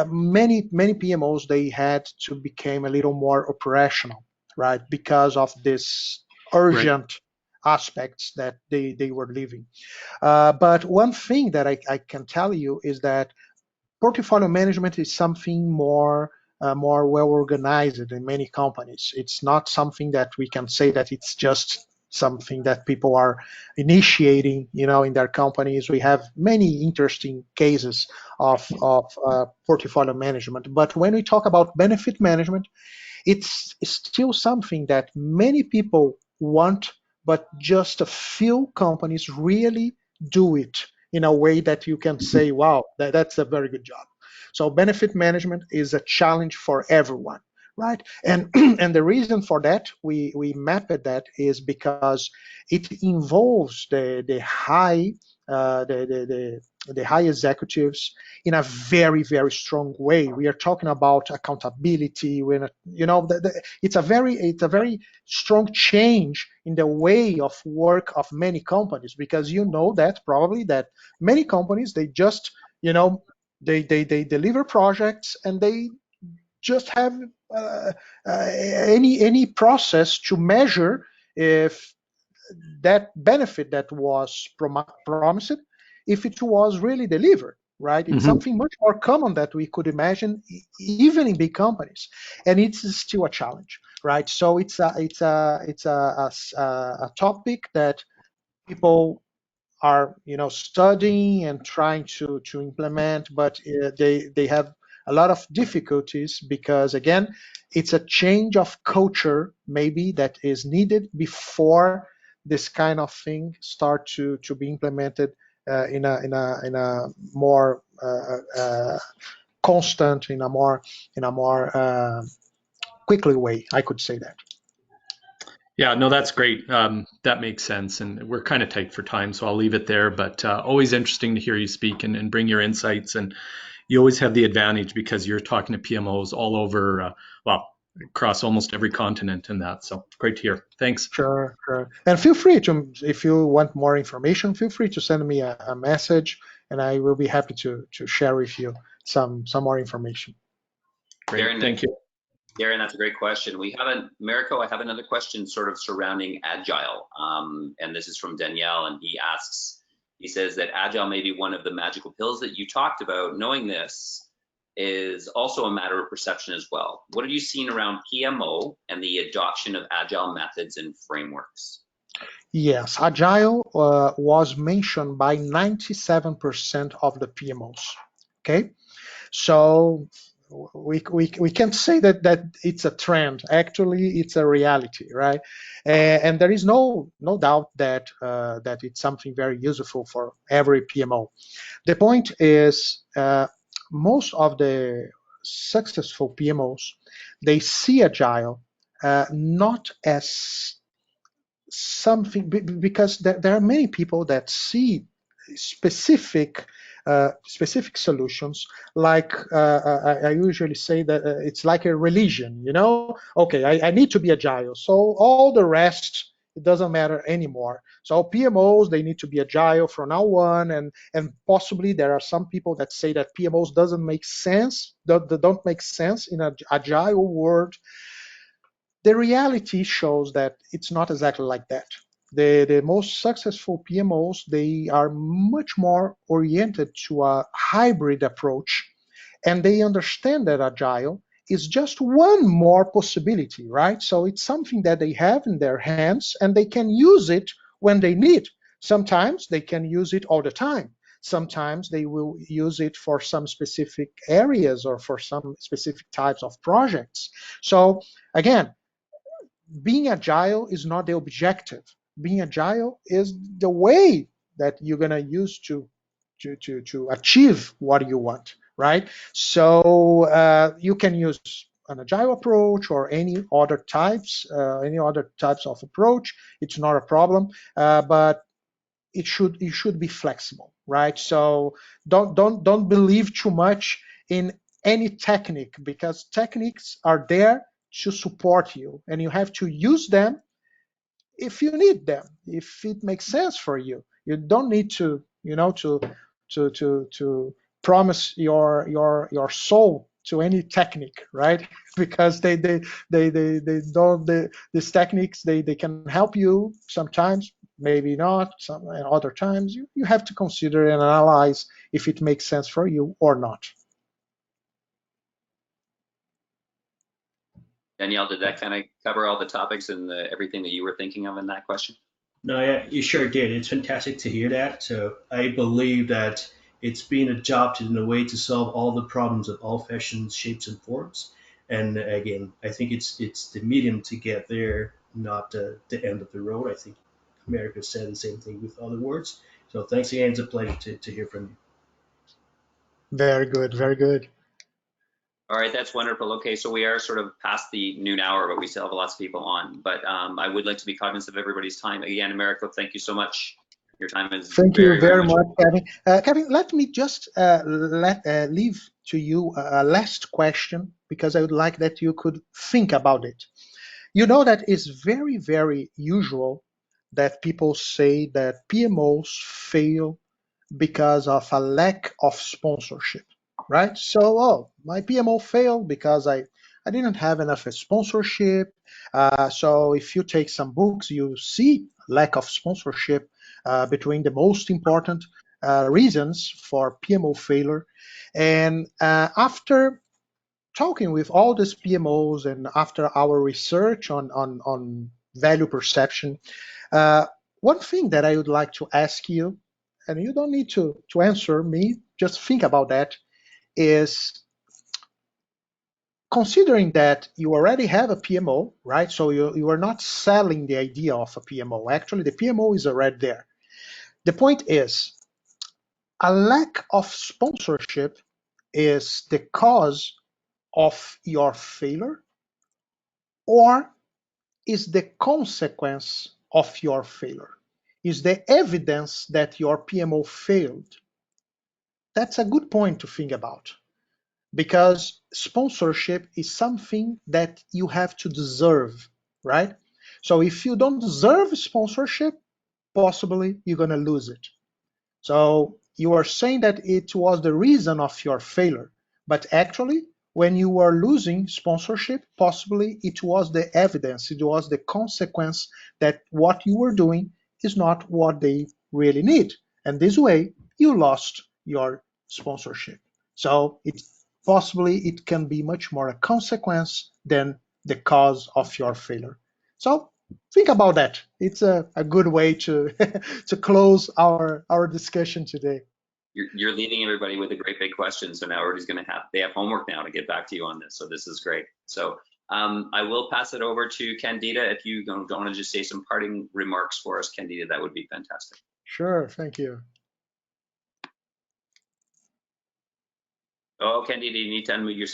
many PMOs, they had to become a little more operational, right, because of this urgent aspects that they were living. But one thing that I can tell you is that portfolio management is something more well organized in many companies. It's not something that we can say that it's just something that people are initiating, in their companies. We have many interesting cases of portfolio management. But when we talk about benefit management, it's still something that many people want, but just a few companies really do it in a way that you can say, wow, that's a very good job. So benefit management is a challenge for everyone, right? And and the reason for that, we mapped that, is because it involves the high the high executives in a very, very strong way. We are talking about accountability. When it's a very strong change in the way of work of many companies, because that probably that many companies, they just they deliver projects, and they just have uh, any process to measure if that benefit that was promised, if it was really delivered, right? It's something much more common that we could imagine, even in big companies, and it's still a challenge, right? So it's a topic that people are studying and trying to implement, but they have a lot of difficulties, because again, it's a change of culture maybe that is needed before this kind of thing start to be implemented in a more constant, in a more quickly way, I could say that. Yeah, no, that's great. That makes sense. And we're kind of tight for time, so I'll leave it there. But always interesting to hear you speak and bring your insights. And you always have the advantage because you're talking to PMOs all over, well, across almost every continent and that. So great to hear. Thanks. Sure, sure. And feel free to, if you want more information, feel free to send me a message, and I will be happy to share with you some more information. Great. Darren, Thank you. Darren, that's a great question. Americo, I have another question sort of surrounding Agile. And this is from Danielle, and he says that Agile may be one of the magical pills that you talked about. Knowing this is also a matter of perception as well. What have you seen around PMO and the adoption of Agile methods and frameworks? Yes, Agile was mentioned by 97% of the PMOs. Okay, so we can't say that it's a trend. Actually, it's a reality, right? And there is no doubt that that it's something very useful for every PMO. The point is, most of the successful PMOs, they see Agile not as something, because there are many people that see specific solutions, like I usually say that it's like a religion. Okay, I need to be agile, so all the rest, it doesn't matter anymore. So PMOs, they need to be agile from now on, and possibly there are some people that say that PMOs doesn't make sense, don't make sense in an agile world. The reality shows that it's not exactly like that. The most successful PMOs, they are much more oriented to a hybrid approach, and they understand that Agile is just one more possibility, right? So it's something that they have in their hands, and they can use it when they need. Sometimes they can use it all the time. Sometimes they will use it for some specific areas or for some specific types of projects. So again, being agile is not the objective. Being agile is the way that you're going to use to achieve what you want, right? So you can use an agile approach or any other types of approach. It's not a problem, but it should be flexible, right? So don't believe too much in any technique, because techniques are there to support you, and you have to use them if you need them, if it makes sense for you. You don't need to, to promise your soul to any technique, right? Because they don't, these techniques, they can help you sometimes, maybe not some, and other times you have to consider and analyze if it makes sense for you or not. Danielle, did that kind of cover all the topics and everything that you were thinking of in that question? No, yeah, you sure did. It's fantastic to hear that. So I believe that it's been adopted in a way to solve all the problems of all fashions, shapes, and forms. And again, I think it's the medium to get there, not the end of the road. I think America said the same thing with other words. So thanks again. It's a pleasure to hear from you. Very good, very good. All right, that's wonderful. Okay, so we are sort of past the noon hour, but we still have lots of people on. But I would like to be cognizant of everybody's time. Again, Americo, thank you so much. Your time is Thank you very much. much, Kevin. Kevin, let me just leave to you a last question, because I would like that you could think about it. You know that it's very, very usual that people say that PMOs fail because of a lack of sponsorship, right? So, oh, my PMO failed because I didn't have enough sponsorship. So if you take some books, you see lack of sponsorship between the most important reasons for PMO failure. And after talking with all these PMOs and after our research on value perception, one thing that I would like to ask you, and you don't need to answer me, just think about that, is considering that you already have a PMO, right? So you are not selling the idea of a PMO. Actually, the PMO is already there. The point is, a lack of sponsorship is the cause of your failure, or is the consequence of your failure? Is the evidence that your PMO failed? That's a good point to think about, because sponsorship is something that you have to deserve, right? So if you don't deserve sponsorship, possibly you're going to lose it. So you are saying that it was the reason of your failure, but actually, when you were losing sponsorship, possibly it was the evidence, it was the consequence that what you were doing is not what they really need. And this way, you lost your sponsorship. So it can be much more a consequence than the cause of your failure. So think about that. It's a good way to to close our discussion today. You're leaving everybody with a great big question. So now everybody's going to they have homework now to get back to you on this. So this is great. So I will pass it over to Candida. If you don't want to just say some parting remarks for us, Candida, that would be fantastic. Sure, thank you. Oh, Candida, you need to unmute yourself.